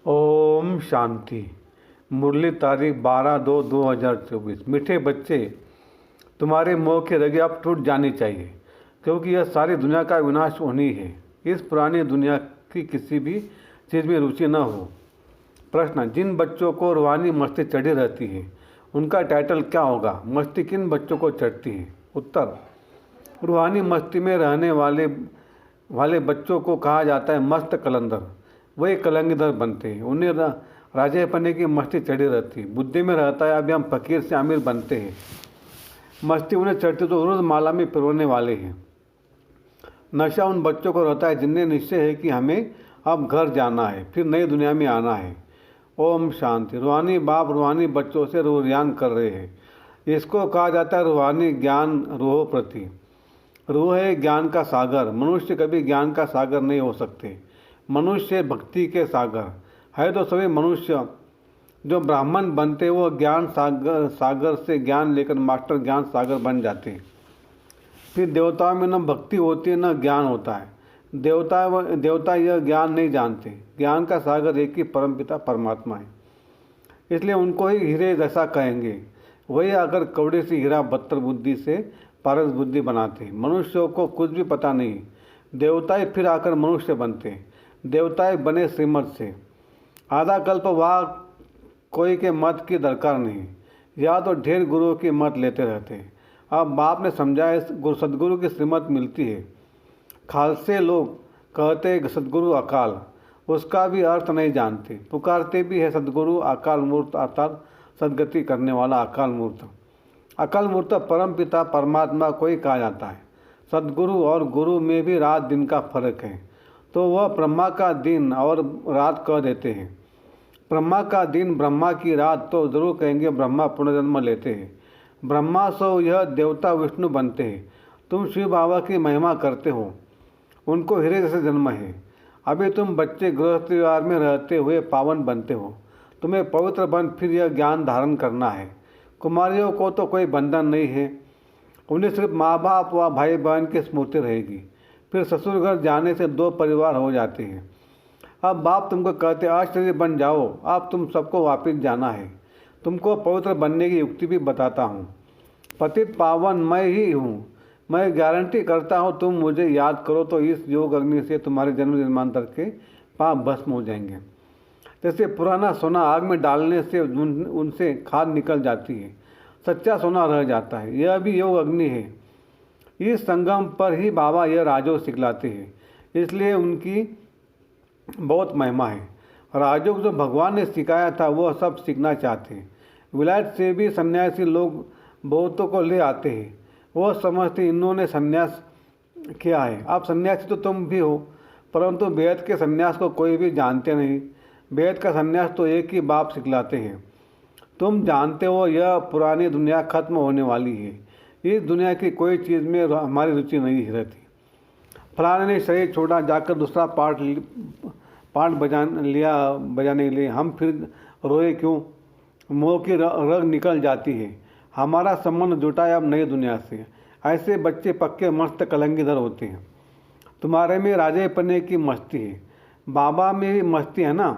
ओम शांति। मुरली तारीख 12/2/2024। मीठे बच्चे, तुम्हारे मोह की रगे अब टूट जानी चाहिए, क्योंकि यह सारी दुनिया का विनाश होनी है। इस पुरानी दुनिया की किसी भी चीज़ में रुचि न हो। प्रश्न: जिन बच्चों को रूहानी मस्ती चढ़ी रहती है उनका टाइटल क्या होगा? मस्ती किन बच्चों को चढ़ती है? उत्तर: रूहानी मस्ती में रहने वाले बच्चों को कहा जाता है मस्त कलंदर। वही कलंगीधर बनते हैं। उन्हें राजे पन्ने की मस्ती चढ़ी रहती है। बुद्धि में रहता है अभी हम फकीर से अमीर बनते हैं। मस्ती उन्हें चढ़ती तो रोज़ माला में पिरोने वाले हैं। नशा उन बच्चों को रहता है जिन्हें निश्चय है कि हमें अब घर जाना है, फिर नई दुनिया में आना है। ओम शांति। रूहानी बाप रूहानी बच्चों से रूहान कर रहे हैं। इसको कहा जाता है रूहानी ज्ञान रूहों प्रति। रूह है ज्ञान का सागर। मनुष्य कभी ज्ञान का सागर नहीं हो सकते। मनुष्य भक्ति के सागर है। तो सभी मनुष्य जो ब्राह्मण बनते वो ज्ञान सागर से ज्ञान लेकर मास्टर ज्ञान सागर बन जाते हैं। फिर देवताओं में न भक्ति होती है न ज्ञान होता है। देवता यह ज्ञान नहीं जानते। ज्ञान का सागर एक ही परमपिता परमात्मा है, इसलिए उनको ही हीरे जैसा कहेंगे। वही अगर कौड़े से हीरा बदतर बुद्धि से पारस बुद्धि बनाते। मनुष्यों को कुछ भी पता नहीं। देवताएं फिर आकर मनुष्य बनते। देवताएं बने श्रीमत से। आधा कल्प वहाँ कोई के मत की दरकार नहीं, या तो ढेर गुरुओं की मत लेते रहते। अब बाप ने समझाया सदगुरु की श्रीमत मिलती है। खालसे लोग कहते हैं सदगुरु अकाल, उसका भी अर्थ नहीं जानते। पुकारते भी है सदगुरु अकाल मूर्त, अर्थात सदगति करने वाला अकाल मूर्त। अकाल मूर्त परम पिता परमात्मा को ही कहा जाता है। सदगुरु और गुरु में भी रात दिन का फर्क है, तो वह ब्रह्मा का दिन और रात कह देते हैं। ब्रह्मा का दिन ब्रह्मा की रात तो जरूर कहेंगे ब्रह्मा पुनर्जन्म लेते हैं। ब्रह्मा सो यह देवता विष्णु बनते हैं। तुम शिव बाबा की महिमा करते हो, उनको हीरे जैसे जन्म है। अभी तुम बच्चे गृहस्थ व्यवहार में रहते हुए पावन बनते हो। तुम्हें पवित्र बन फिर यह ज्ञान धारण करना है। कुमारियों को तो कोई बंधन नहीं है, उन्हें सिर्फ माँ बाप व भाई बहन की स्मृति रहेगी। फिर ससुर घर जाने से दो परिवार हो जाते हैं। अब बाप तुमको कहते आश्चर्य बन जाओ, अब तुम सबको वापस जाना है। तुमको पवित्र बनने की युक्ति भी बताता हूँ। पतित पावन मैं ही हूँ। मैं गारंटी करता हूँ तुम मुझे याद करो तो इस योग अग्नि से तुम्हारे जन्म जन्मांतर के पाप भस्म हो जाएंगे। जैसे पुराना सोना आग में डालने से उनसे खाद निकल जाती है, सच्चा सोना रह जाता है। यह भी योग अग्नि है। इस संगम पर ही बाबा यह राजयोग सिखलाते हैं, इसलिए उनकी बहुत महिमा है। राजयोग जो भगवान ने सिखाया था वह सब सीखना चाहते हैं। विलायत से भी सन्यासी लोग बहुतों को ले आते हैं। वह समझते इन्होंने सन्यास किया है। अब सन्यासी तो तुम भी हो, परंतु वेद के सन्यास को कोई भी जानते नहीं। वेद का सन्यास तो एक ही बाप सिखलाते हैं। तुम जानते हो यह पुरानी दुनिया खत्म होने वाली है। इस दुनिया की कोई चीज़ में हमारी रुचि नहीं रहती। फलाने ने शरीर छोड़ा, जाकर दूसरा पार्ट बजाने के लिए हम फिर रोए क्यों? मोह की रग निकल जाती है। हमारा संबंध जुटा है अब नई दुनिया से। ऐसे बच्चे पक्के मस्त कलंगीधर होते हैं। तुम्हारे में राजे पन्ने की मस्ती है, बाबा में भी मस्ती है ना।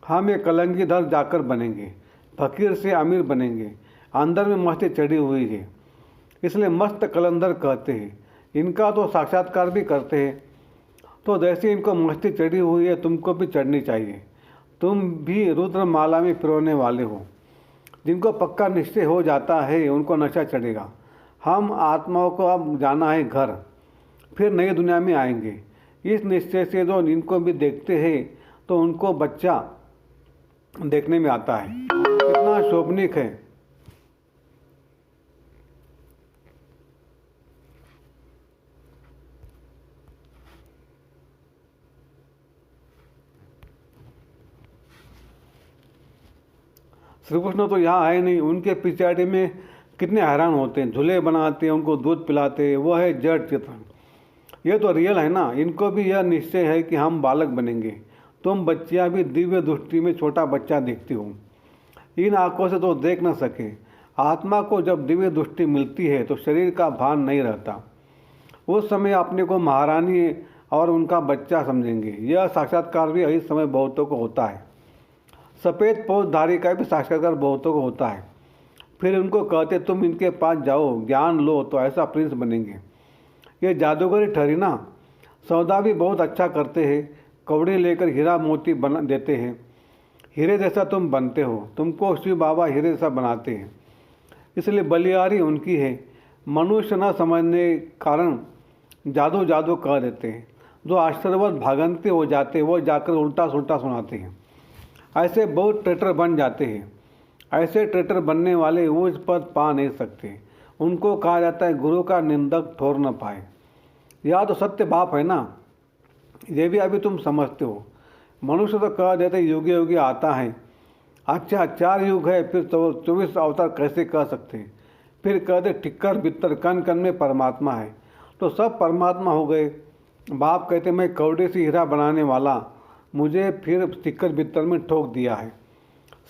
हम ये कलंगीधर जाकर बनेंगे, फकीर से अमीर बनेंगे। अंदर में मस्ती चढ़ी हुई है, इसलिए मस्त कलंदर कहते हैं। इनका तो साक्षात्कार भी करते हैं। तो जैसे इनको मस्ती चढ़ी हुई है तुमको भी चढ़नी चाहिए। तुम भी रुद्र माला में पिरोने वाले हो। जिनको पक्का निश्चय हो जाता है उनको नशा चढ़ेगा। हम आत्माओं को अब जाना है घर, फिर नई दुनिया में आएंगे। इस निश्चय से जो इनको भी देखते हैं तो उनको बच्चा देखने में आता है। कितना शोभनीक है। श्री कृष्ण तो यहाँ आए नहीं, उनके पिछाड़ी में कितने हैरान होते हैं। झूले बनाते हैं, उनको दूध पिलाते हैं। वो है जड़ चेतन। ये तो रियल है ना। इनको भी यह निश्चय है कि हम बालक बनेंगे। तुम बच्चियाँ भी दिव्य दृष्टि में छोटा बच्चा देखती हो। इन आँखों से तो देख न सके। आत्मा को जब दिव्य दृष्टि मिलती है तो शरीर का भान नहीं रहता। उस समय अपने को महारानी और उनका बच्चा समझेंगे। यह साक्षात्कार भी इस समय बहुतों को होता है। सफ़ेद पोषधारी का भी साक्षात्कार बहुतों को होता है। फिर उनको कहते तुम इनके पास जाओ, ज्ञान लो तो ऐसा प्रिंस बनेंगे। ये जादूगरी ठहरी ना। सौदा भी बहुत अच्छा करते हैं, कौड़ी लेकर हीरा मोती बना देते हैं। हीरे जैसा तुम बनते हो, तुमको शिव बाबा हीरे जैसा बनाते हैं, इसलिए बलिहारी उनकी है। मनुष्य न समझने कारण जादू जादू कह देते हैं। जो आश्चर्यवत भागंते हो जाते वो जाकर उल्टा सुल्टा सुनाते हैं। ऐसे बहुत ट्रेटर बन जाते हैं। ऐसे ट्रेटर बनने वाले ऊंच पद पा नहीं सकते। उनको कहा जाता है गुरु का निंदक ठोर न पाए। यह तो सत्य बाप है ना। ये भी अभी तुम समझते हो। मनुष्य तो कह देते योगी योगी आता है। अच्छा 4 युग है, फिर तो 24 अवतार कैसे कह सकते हैं। फिर कह दे टिक्कर बित्तर कण कण में परमात्मा है, तो सब परमात्मा हो गए। बाप कहते मैं कौड़े से हीरा बनाने वाला, मुझे फिर टिक्कर बित्तर में ठोक दिया है।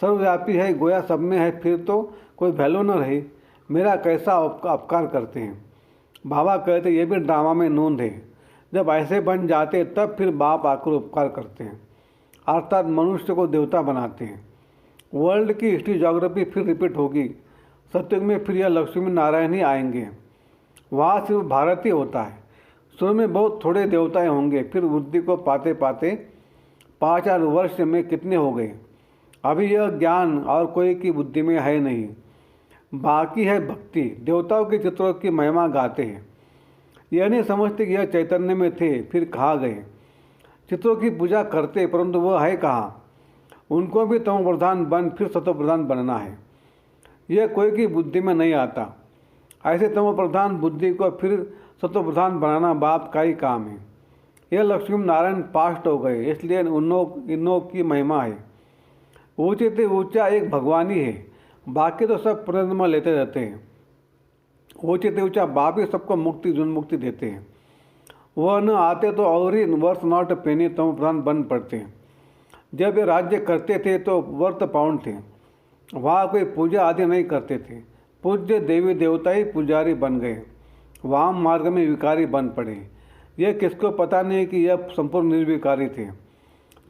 सर्वव्यापी है, गोया सब में है, फिर तो कोई वैल्यू न रही। मेरा कैसा अपकार करते हैं। बाबा कहते ये भी ड्रामा में नूंद है। जब ऐसे बन जाते तब फिर बाप आकर उपकार करते हैं, अर्थात मनुष्य को देवता बनाते हैं। वर्ल्ड की हिस्ट्री ज्योग्राफी फिर रिपीट होगी। सत्युग में फिर यह लक्ष्मी नारायण ही आएंगे। वहाँ सिर्फ भारत ही होता है। शुरू में बहुत थोड़े देवताएं होंगे, फिर बुद्धि को पाते पाते 5000 वर्ष में कितने हो गए। अभी यह ज्ञान और कोई की बुद्धि में है नहीं, बाकी है भक्ति। देवताओं के चित्रों की महिमा गाते हैं। यह नहीं समझते कि यह चैतन्य में थे, फिर कहाँ गए। चित्रों की पूजा करते परंतु वह है कहाँ। उनको भी तमो प्रधान बन फिर सतो प्रधान बनना है। यह कोई की बुद्धि में नहीं आता। ऐसे तमो प्रधान बुद्धि को फिर सतो प्रधान बनाना बाप का ही काम है। यह लक्ष्मी नारायण पास्ट हो गए, इसलिए इनों की महिमा है। ऊँचे से ऊँचा एक भगवान ही है, बाकी तो सब पुनर्जन्म लेते रहते हैं। ऊँचे से ऊँचा बाप ही सबको मुक्ति जुन्मुक्ति देते हैं। वह न आते तो और ही वर्ष नॉट पेनी तमो प्रधान बन पड़ते हैं। जब ये राज्य करते थे तो वर्त पाउंड थे, वहाँ कोई पूजा आदि नहीं करते थे। पूज्य देवी देवता ही पुजारी बन गए, वाम मार्ग में विकारी बन पड़े। यह किसको पता नहीं कि यह संपूर्ण निर्विकारी थे।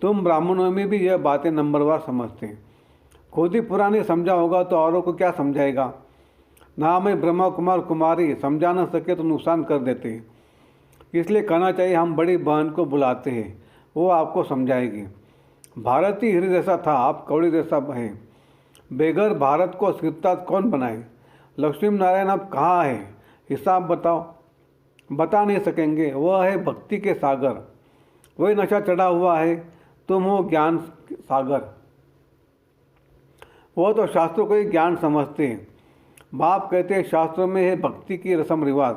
तुम ब्राह्मणों में भी यह बातें नंबरवार समझते। खुद ही पुरानी समझा होगा तो औरों को क्या समझाएगा। नाम है ब्रह्मा कुमार कुमारी, समझा न सके तो नुकसान कर देते। इसलिए कहना चाहिए हम बड़ी बहन को बुलाते हैं, वो आपको समझाएगी। भारत ही हीरे जैसा था, आप कौड़ी जैसा है। बेगर भारत को सिरताज कौन बनाए। लक्ष्मी नारायण अब कहाँ है, हिसाब बताओ। बता नहीं सकेंगे। वह है भक्ति के सागर, वही नशा चढ़ा हुआ है। तुम हो ज्ञान सागर। वह तो शास्त्रों को ही ज्ञान समझते हैं। बाप कहते हैं शास्त्रों में है भक्ति की रस्म रिवाज।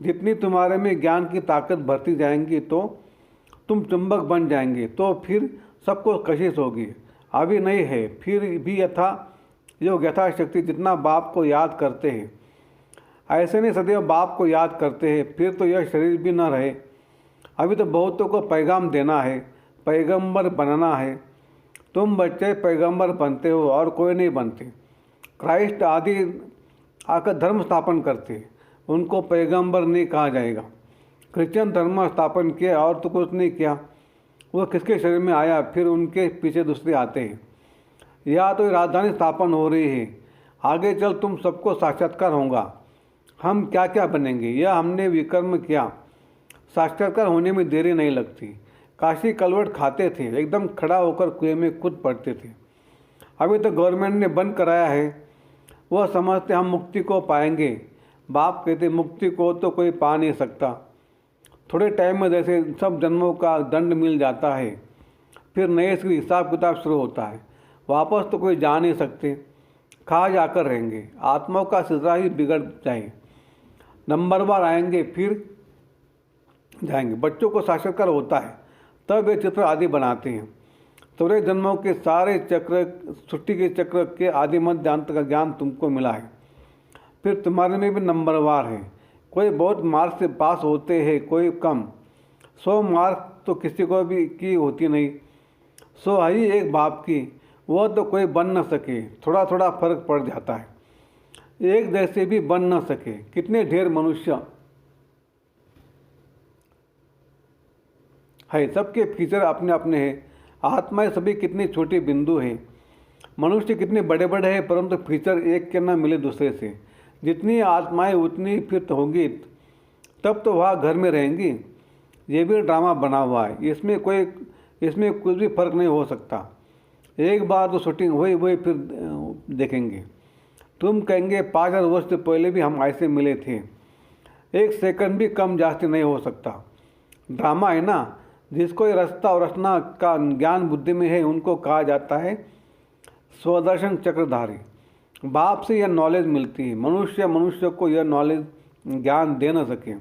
जितनी तुम्हारे में ज्ञान की ताकत बढ़ती जाएंगी तो तुम चुंबक बन जाएंगे, तो फिर सबको कशिश होगी। अभी नहीं है, फिर भी योग यथाशक्ति जितना बाप को याद करते हैं। ऐसे नहीं सदैव बाप को याद करते हैं, फिर तो यह शरीर भी न रहे। अभी तो बहुतों को पैगाम देना है, पैगंबर बनना है। तुम बच्चे पैगंबर बनते हो और कोई नहीं बनते। क्राइस्ट आदि आकर धर्म स्थापन करते, उनको पैगंबर नहीं कहा जाएगा। क्रिश्चियन धर्म स्थापन किया और तो कुछ नहीं किया। वह किसके शरीर में आया, फिर उनके पीछे दूसरे आते हैं। या तो राजधानी स्थापन हो रही है, आगे चल तुम सबको साक्षात्कार होगा। हम क्या क्या बनेंगे, यह हमने विकर्म किया। साक्षात्कार होने में देरी नहीं लगती। काशी कलवट खाते थे, एकदम खड़ा होकर कुएं में कूद पड़ते थे। अभी तो गवर्नमेंट ने बंद कराया है। वह समझते हम मुक्ति को पाएंगे। बाप कहते मुक्ति को तो कोई पा नहीं सकता। थोड़े टाइम में जैसे सब जन्मों का दंड मिल जाता है, फिर नए से हिसाब किताब शुरू होता है। वापस तो कोई जा नहीं सकते, खा जाकर रहेंगे। आत्माओं का सिलसिला ही बिगड़ जाए। नंबरवार आएंगे फिर जाएंगे। बच्चों को साक्षात्कार होता है, तब वे चित्र आदि बनाते हैं। थोड़े जन्मों के सारे चक्र, सृष्टि के चक्र के आदि मध्य अंत का ज्ञान तुमको मिला है। फिर तुम्हारे में भी नंबरवार है। कोई बहुत मार्क्स से पास होते हैं, कोई कम। 100 मार्क्स तो किसी को भी की होती नहीं। 100 है ही एक बाप की, वह तो कोई बन न सके। थोड़ा थोड़ा फर्क पड़ जाता है। एक जैसे भी बन न सके। कितने ढेर मनुष्य है, सबके फीचर अपने अपने हैं। आत्माएं सभी कितनी छोटी बिंदु हैं। मनुष्य कितने बड़े बड़े हैं, परंतु फीचर एक के न मिले दूसरे से। जितनी आत्माएं उतनी फिट होंगी, तब तो वह घर में रहेंगी। ये भी ड्रामा बना हुआ है, इसमें कुछ भी फर्क नहीं हो सकता। एक बार तो शूटिंग हुई वही फिर देखेंगे। तुम कहेंगे 5000 वर्ष से पहले भी हम ऐसे मिले थे। एक सेकंड भी कम जास्ती नहीं हो सकता। ड्रामा है ना। जिसको ये रास्ता और रचना का ज्ञान बुद्धि में है, उनको कहा जाता है स्वदर्शन चक्रधारी। बाप से यह नॉलेज मिलती है। मनुष्य को यह नॉलेज ज्ञान दे न सके।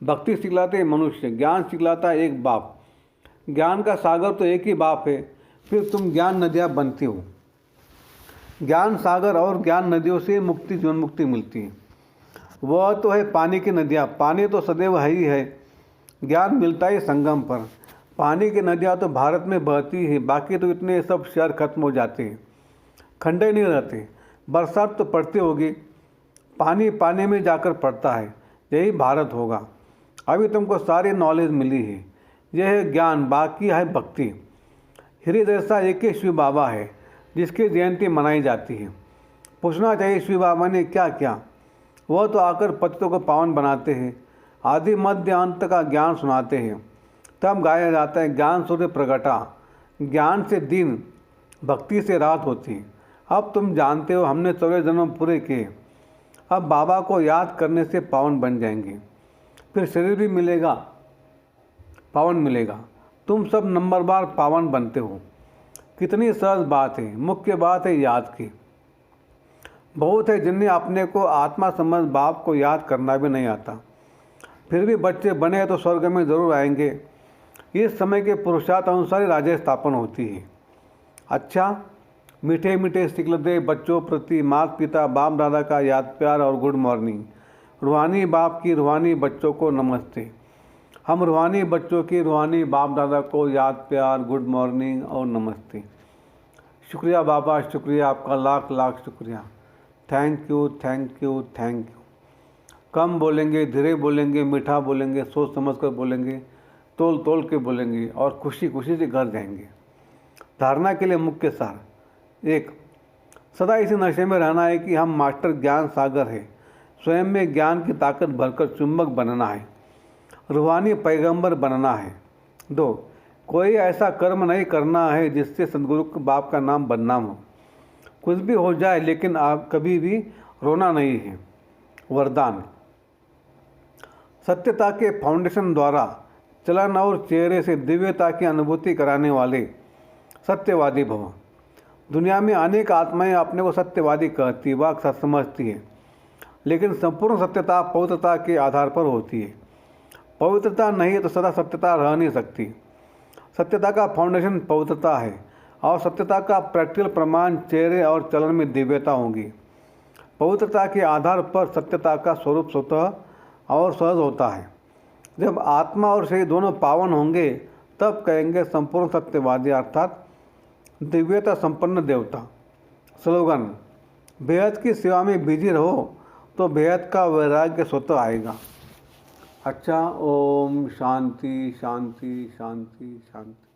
भक्ति सिखलाते हैं मनुष्य, ज्ञान सिखलाता है एक बाप। ज्ञान का सागर तो एक ही बाप है, फिर तुम ज्ञान नदियाँ बनती हो। ज्ञान सागर और ज्ञान नदियों से मुक्ति, जीवन मुक्ति मिलती है। वह तो है पानी की नदियाँ, पानी तो सदैव है ही है। ज्ञान मिलता है संगम पर। पानी की नदियाँ तो भारत में बहती है, बाकी तो इतने सब शहर खत्म हो जाते हैं, खंडे नहीं रहते। बरसात तो पड़ती होगी, पानी पानी में जाकर पड़ता है, यही भारत होगा। अभी तुमको सारी नॉलेज मिली है, यह है ज्ञान, बाकी है भक्ति। हृदय जैसा एक ही शिव बाबा है जिसकी जयंती मनाई जाती है। पूछना चाहिए शिव बाबा ने क्या किया। वह तो आकर पतितों को पावन बनाते हैं, आदि मध्य अंत का ज्ञान सुनाते हैं। तब गाया जाता है ज्ञान सूर्य प्रगटा, ज्ञान से दिन, भक्ति से रात होती है। अब तुम जानते हो हमने 14 जन्म पूरे किए, अब बाबा को याद करने से पावन बन जाएंगे। फिर शरीर भी मिलेगा, पावन मिलेगा। तुम सब नंबरवार पावन बनते हो। कितनी सहज बात है। मुख्य बात है याद की। बहुत है जिन्हें अपने को आत्मा समझ बाप को याद करना भी नहीं आता, फिर भी बच्चे बने तो स्वर्ग में जरूर आएंगे। इस समय के पुरुषार्थ अनुसार ही राज्य स्थापन होती है। अच्छा, मीठे मीठे सिकलते बच्चों प्रति माता पिता बाप दादा का याद प्यार और गुड मॉर्निंग। रूहानी बाप की रूहानी बच्चों को नमस्ते। हम रूहानी बच्चों की रूहानी बाप दादा को याद प्यार, गुड मॉर्निंग और नमस्ते। शुक्रिया बाबा, शुक्रिया आपका, लाख लाख शुक्रिया। Thank you thank you thank you. कम बोलेंगे, धीरे बोलेंगे, मीठा बोलेंगे, सोच समझ कर बोलेंगे, तोल तोल के बोलेंगे और खुशी खुशी से घर जाएंगे। धारणा के लिए मुख्य सार: 1, सदा इसी नशे में रहना है कि हम मास्टर ज्ञान सागर है। स्वयं में ज्ञान की ताकत भरकर चुंबक बनना है, रूहानी पैगंबर बनना है। 2, कोई ऐसा कर्म नहीं करना है जिससे सदगुरु बाप का नाम बदनाम हो। कुछ भी हो जाए लेकिन आप कभी भी रोना नहीं है। वरदान: सत्यता के फाउंडेशन द्वारा चलन और चेहरे से दिव्यता की अनुभूति कराने वाले सत्यवादी भव। दुनिया में अनेक आत्माएं अपने को सत्यवादी कहती व समझती है, लेकिन संपूर्ण सत्यता पवित्रता के आधार पर होती है। पवित्रता नहीं है तो सदा सत्यता रह नहीं सकती। सत्यता का फाउंडेशन पवित्रता है और सत्यता का प्रैक्टिकल प्रमाण चेहरे और चलन में दिव्यता होगी। पवित्रता के आधार पर सत्यता का स्वरूप स्वतः और सहज होता है। जब आत्मा और शरीर दोनों पावन होंगे तब कहेंगे संपूर्ण सत्यवादी अर्थात दिव्यता संपन्न देवता। स्लोगन: बेहद की सेवा में बिजी रहो तो बेहद का वैराग्य स्वतः आएगा। अच्छा, ओम शांति शांति शांति शांति।